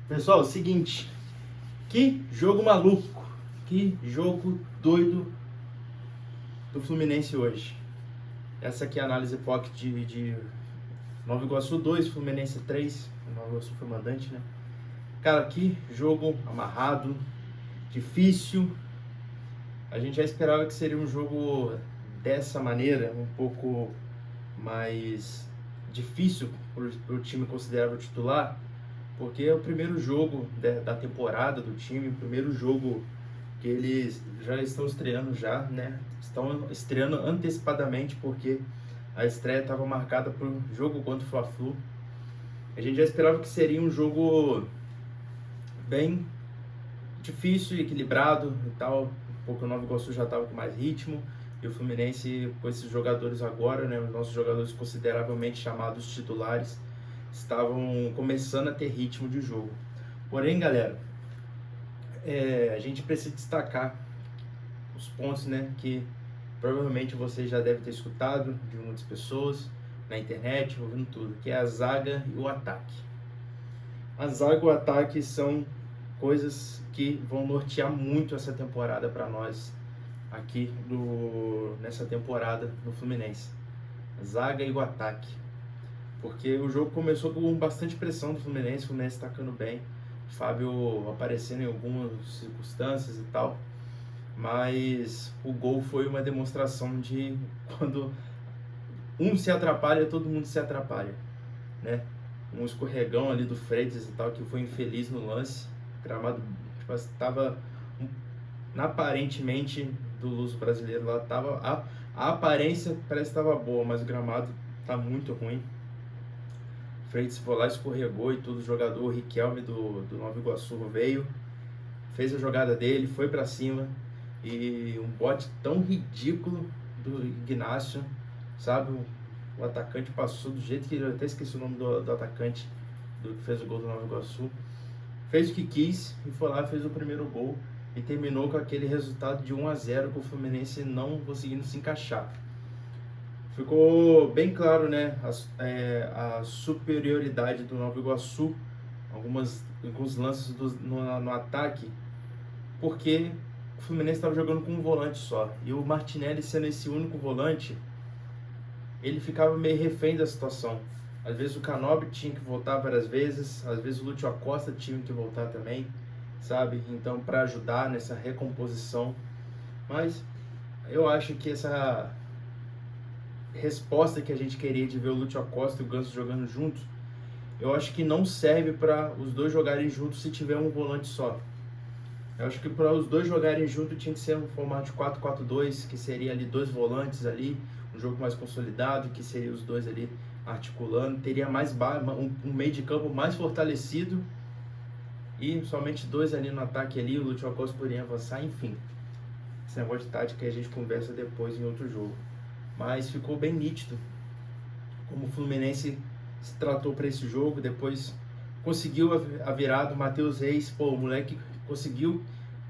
Pessoal, é o seguinte, que jogo maluco, que jogo doido do Fluminense hoje. Essa aqui é a análise POC de Nova Iguaçu 2, Fluminense 3, Nova Iguaçu foi mandante, né? Cara, que jogo amarrado, difícil. A gente já esperava que seria um jogo dessa maneira, um pouco mais difícil para o time considerável titular, porque é o primeiro jogo da temporada do time, o primeiro jogo que eles já estão estreando já, né? Estão estreando antecipadamente porque a estreia estava marcada para o jogo contra o Fla-Flu. A gente já esperava que seria um jogo bem difícil, equilibrado e tal, porque o Nova Iguaçu já estava com mais ritmo e o Fluminense com esses jogadores agora, né, os nossos jogadores consideravelmente chamados titulares, estavam começando a ter ritmo de jogo. Porém, galera, a gente precisa destacar os pontos, né, que provavelmente você já deve ter escutado de muitas pessoas na internet, ouvindo tudo, que é a zaga e o ataque. A zaga e o ataque são coisas que vão nortear muito essa temporada para nós aqui nessa temporada no Fluminense. A zaga e o ataque. Porque o jogo começou com bastante pressão do Fluminense, o Fluminense atacando bem, o Fábio aparecendo em algumas circunstâncias e tal, mas o gol foi uma demonstração de quando um se atrapalha, todo mundo se atrapalha, né? Um escorregão ali do Freitas e tal, que foi infeliz no lance, o gramado estava aparentemente do Luso brasileiro lá, tava a aparência parece que estava boa, mas o gramado tá muito ruim. Freitas foi lá, escorregou e tudo, o jogador o Riquelme do Nova Iguaçu veio, fez a jogada dele, foi para cima, e um bote tão ridículo do Ignacio, sabe? O atacante passou do jeito que eu até esqueci o nome do atacante que fez o gol do Nova Iguaçu. Fez o que quis e foi lá, fez o primeiro gol e terminou com aquele resultado de 1-0 com o Fluminense não conseguindo se encaixar. Ficou bem claro, né, a superioridade do Nova Iguaçu, alguns lances no ataque, porque o Fluminense estava jogando com um volante só, e o Martinelli sendo esse único volante, ele ficava meio refém da situação. Às vezes o Canóbio tinha que voltar várias vezes, às vezes o Lúcio Acosta tinha que voltar também, sabe? Então, para ajudar nessa recomposição. Mas eu acho que essa resposta que a gente queria de ver o Lúcio Acosta e o Ganso jogando juntos, eu acho que não serve para os dois jogarem juntos se tiver um volante só. Eu acho que para os dois jogarem juntos tinha que ser um formato de 4-4-2, que seria ali dois volantes ali, um jogo mais consolidado, que seria os dois ali articulando, teria mais um meio de campo mais fortalecido e somente dois ali no ataque ali, o Lúcio Acosta poderia avançar, enfim. Esse negócio de tática a gente conversa depois em outro jogo. Mas ficou bem nítido como o Fluminense se tratou para esse jogo, depois conseguiu a virada, o Matheus Reis, pô, o moleque conseguiu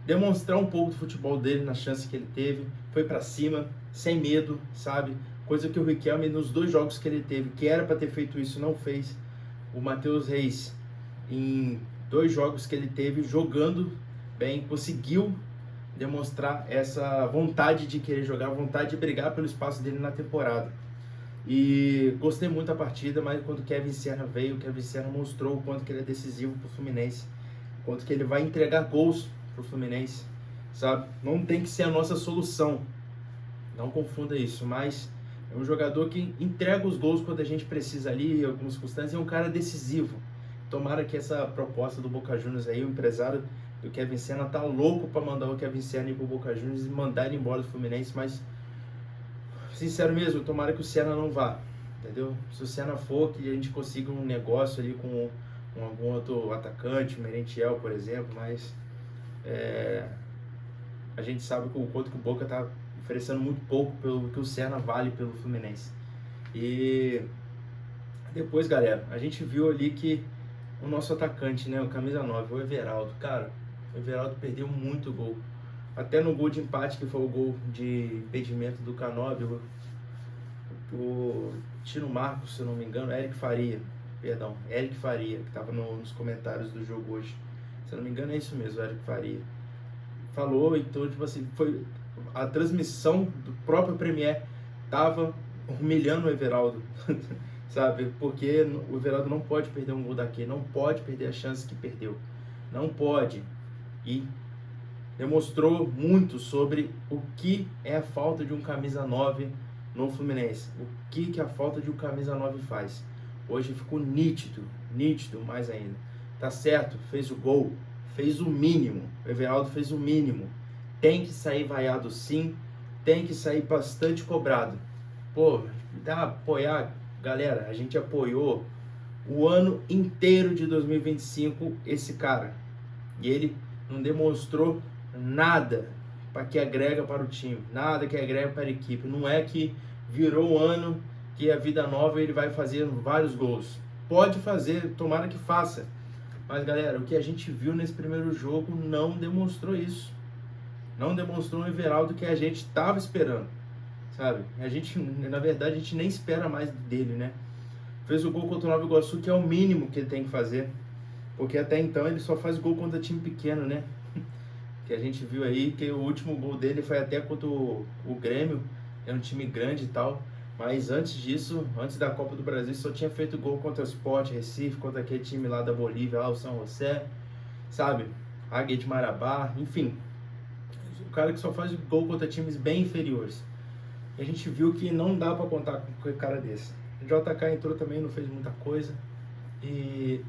demonstrar um pouco do futebol dele na chance que ele teve, foi para cima, sem medo, sabe? Coisa que o Riquelme nos dois jogos que ele teve, que era para ter feito isso, não fez. O Matheus Reis, em dois jogos que ele teve, jogando bem, conseguiu demonstrar essa vontade de querer jogar, vontade de brigar pelo espaço dele na temporada. E gostei muito da partida, mas quando o Kevin Serna veio, o Kevin Serna mostrou o quanto que ele é decisivo pro Fluminense, o quanto que ele vai entregar gols pro Fluminense, sabe? Não tem que ser a nossa solução, não confunda isso, mas é um jogador que entrega os gols quando a gente precisa ali, em algumas circunstâncias, é um cara decisivo. Tomara que essa proposta do Boca Juniors aí, o empresário do Kevin Serna tá louco para mandar o Kevin Serna ir pro Boca Juniors e mandar ele embora do Fluminense, mas sincero mesmo, tomara que o Serna não vá, entendeu? Se o Serna for, que a gente consiga um negócio ali com algum outro atacante, o Merentiel, por exemplo, mas a gente sabe que o quanto que o Boca tá oferecendo muito pouco pelo que o Serna vale pelo Fluminense. E depois, galera, a gente viu ali que o nosso atacante, né, o camisa 9, o Everaldo, cara, o Everaldo perdeu muito gol. Até no gol de empate, que foi o gol de impedimento do Canóbio, o Tino Marcos, se eu não me engano, Eric Faria. perdão, Eric Faria, que estava nos comentários do jogo hoje. Se eu não me engano é isso mesmo, Eric Faria. Falou, então, tipo assim, foi a transmissão do próprio Premier tava humilhando o Everaldo, sabe? Porque o Everaldo não pode perder um gol daquele, não pode perder a chance que perdeu, não pode. E demonstrou muito sobre o que é a falta de um camisa 9 no Fluminense, o que a falta de um camisa 9 faz. Hoje ficou nítido mais ainda. Tá certo, fez o gol, fez o mínimo, o Everaldo fez o mínimo. Tem que sair vaiado sim, tem que sair bastante cobrado. Pô, dá pra apoiar, galera, a gente apoiou o ano inteiro de 2025 esse cara. E ele não demonstrou nada para que agrega para o time, nada que agrega para a equipe. Não é que virou o ano que a vida nova ele vai fazer vários gols. Pode fazer, tomara que faça. Mas galera, o que a gente viu nesse primeiro jogo não demonstrou isso. Não demonstrou o Everaldo que a gente estava esperando, sabe? A gente, na verdade, a gente nem espera mais dele, né? Fez o gol contra o Nova Iguaçu, que é o mínimo que ele tem que fazer. Porque até então ele só faz gol contra time pequeno, né? Que a gente viu aí que o último gol dele foi até contra o Grêmio, que é um time grande e tal. Mas antes disso, antes da Copa do Brasil, só tinha feito gol contra o Sport Recife, contra aquele time lá da Bolívia, lá o São José, sabe? Águia de Marabá, enfim. O cara que só faz gol contra times bem inferiores. E a gente viu que não dá pra contar com um cara desse. O JK entrou também, não fez muita coisa. E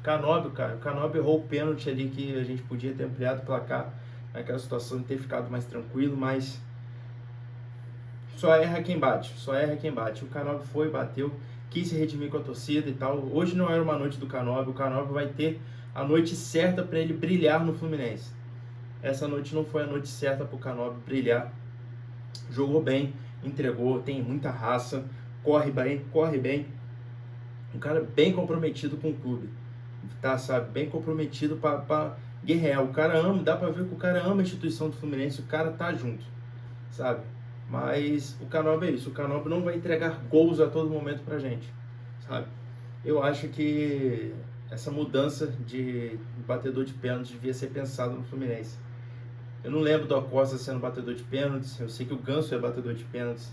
Canóbio, cara, o Canóbio errou o pênalti ali que a gente podia ter ampliado o placar naquela situação de ter ficado mais tranquilo, mas só erra quem bate, só erra quem bate. O Canóbio foi, bateu, quis se redimir com a torcida e tal. Hoje não era uma noite do Canóbio, o Canóbio vai ter a noite certa para ele brilhar no Fluminense. Essa noite não foi a noite certa para o Canóbio brilhar. Jogou bem, entregou, tem muita raça, corre bem. Um cara bem comprometido com o clube, tá, sabe? Bem comprometido para guerrear. O cara ama, dá pra ver que o cara ama a instituição do Fluminense, o cara tá junto, sabe? Mas o Canóbio é isso, o Canóbio não vai entregar gols a todo momento pra gente, sabe? Eu acho que essa mudança de batedor de pênaltis devia ser pensada no Fluminense. Eu não lembro do Acosta sendo batedor de pênaltis, eu sei que o Ganso é batedor de pênaltis.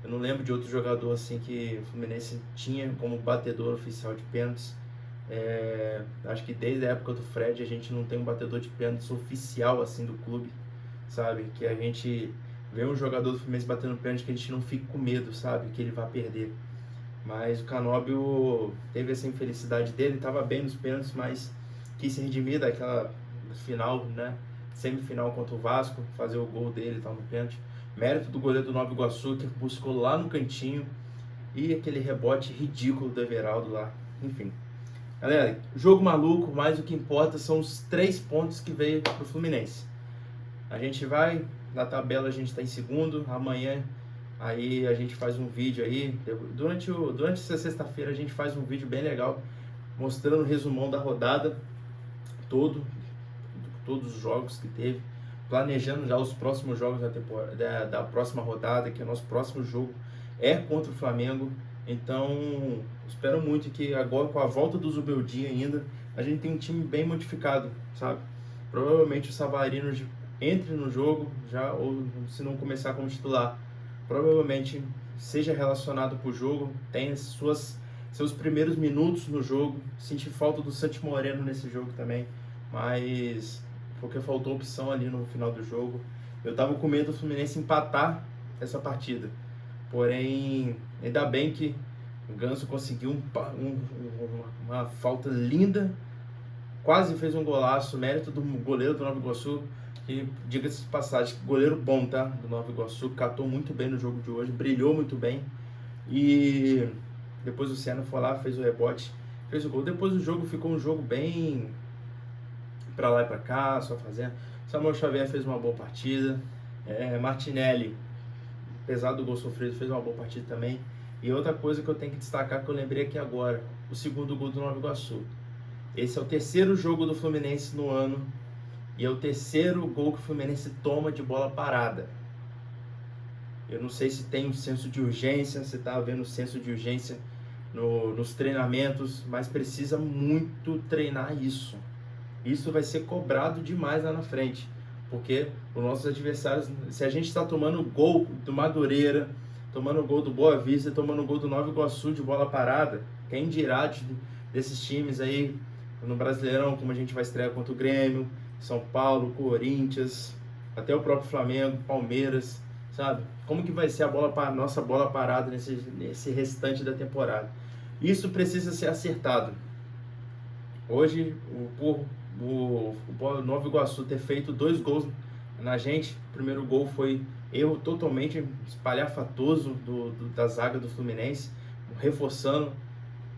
Eu não lembro de outro jogador assim que o Fluminense tinha como batedor oficial de pênaltis. Acho que desde a época do Fred a gente não tem um batedor de pênaltis oficial assim do clube, sabe? Que a gente vê um jogador do Fluminense batendo pênalti que a gente não fica com medo, sabe? Que ele vai perder. Mas o Canóbio teve essa infelicidade dele, estava bem nos pênaltis, mas quis se redimir daquela final, né? Semifinal contra o Vasco, fazer o gol dele e tal no pênalti. Mérito do goleiro do Nova Iguaçu, que buscou lá no cantinho. E aquele rebote ridículo do Everaldo lá. Enfim. Galera, jogo maluco, mas o que importa são os 3 pontos que veio pro Fluminense. A gente vai, na tabela a gente tá em segundo. Amanhã aí a gente faz um vídeo aí. Durante essa sexta-feira a gente faz um vídeo bem legal, mostrando o resumão da rodada. Todos os jogos que teve, planejando já os próximos jogos da próxima rodada, que é o nosso próximo jogo é contra o Flamengo. Então, espero muito que agora, com a volta do Zubeldia ainda, a gente tem um time bem modificado, sabe? Provavelmente o Savarino entre no jogo, já, ou se não começar como titular, provavelmente seja relacionado para o jogo, tem seus primeiros minutos no jogo. Senti falta do Santi Moreno nesse jogo também, mas porque faltou opção ali no final do jogo. Eu tava com medo do Fluminense empatar essa partida, porém, ainda bem que o Ganso conseguiu uma falta linda, quase fez um golaço, mérito do goleiro do Nova Iguaçu, que, diga-se de passagem, goleiro bom, tá? Do Nova Iguaçu, catou muito bem no jogo de hoje, brilhou muito bem, e depois o Senna foi lá, fez o rebote, fez o gol. Depois do jogo ficou um jogo bem pra lá e pra cá, só fazendo. Samuel Xavier fez uma boa partida. Martinelli, apesar do gol sofrido, fez uma boa partida também. E outra coisa que eu tenho que destacar, que eu lembrei aqui agora, o segundo gol do Nova Iguaçu. Esse é o terceiro jogo do Fluminense no ano e é o terceiro gol que o Fluminense toma de bola parada. Eu não sei se tem um senso de urgência, se tá havendo um senso de urgência nos treinamentos, mas precisa muito treinar isso. Isso vai ser cobrado demais lá na frente, porque os nossos adversários, se a gente está tomando gol do Madureira, tomando gol do Boa Vista, tomando gol do Nova Iguaçu de bola parada, quem dirá desses times aí no Brasileirão, como a gente vai estrear contra o Grêmio, São Paulo, Corinthians, até o próprio Flamengo, Palmeiras, sabe? Como que vai ser a nossa bola parada nesse restante da temporada? Isso precisa ser acertado. Hoje, o Nova Iguaçu ter feito 2 gols na gente, o primeiro gol foi erro totalmente espalhafatoso da zaga do Fluminense, reforçando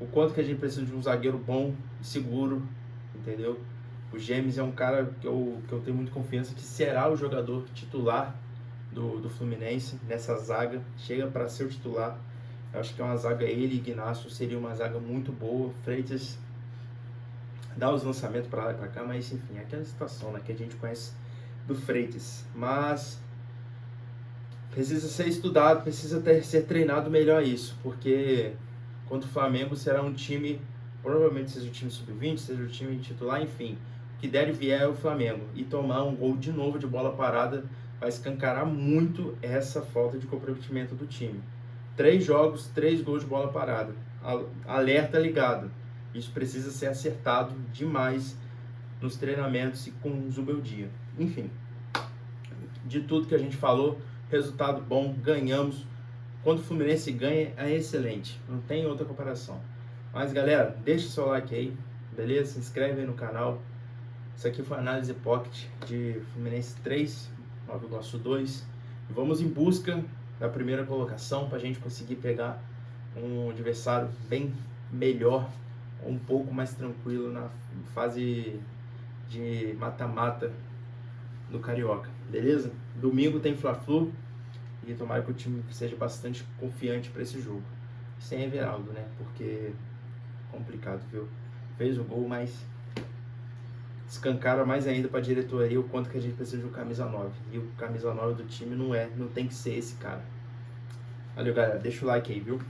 o quanto que a gente precisa de um zagueiro bom e seguro, entendeu? O James é um cara que eu tenho muita confiança que será o jogador titular do Fluminense nessa zaga, chega para ser o titular. Eu acho que é uma zaga, ele e Ignacio seria uma zaga muito boa. Freitas dá os lançamentos para lá e para cá, mas enfim, é aquela situação, né, que a gente conhece do Freitas. Mas precisa ser estudado, precisa ser treinado melhor isso, porque contra o Flamengo será um time, provavelmente seja o time sub-20, seja o time titular, enfim, o que der e vier é o Flamengo, e tomar um gol de novo de bola parada vai escancarar muito essa falta de comprometimento do time. 3 jogos, 3 gols de bola parada, alerta ligado, isso precisa ser acertado demais nos treinamentos e com o Zubeldia. Enfim, de tudo que a gente falou, resultado bom, ganhamos. Quando o Fluminense ganha, é excelente. Não tem outra comparação. Mas, galera, deixa o seu like aí, beleza? Se inscreve aí no canal. Isso aqui foi a análise pocket de Fluminense 3, Nova Iguaçu 2. E vamos em busca da primeira colocação para a gente conseguir pegar um adversário bem melhor, um pouco mais tranquilo na fase de mata-mata do Carioca, beleza? Domingo tem Fla-Flu e tomara que o time seja bastante confiante para esse jogo. Sem Everaldo, né? Porque complicado, viu? Fez o gol, mas escancara mais ainda para a diretoria o quanto que a gente precisa de um camisa 9. E o camisa 9 do time não tem que ser esse cara. Valeu, galera. Deixa o like aí, viu?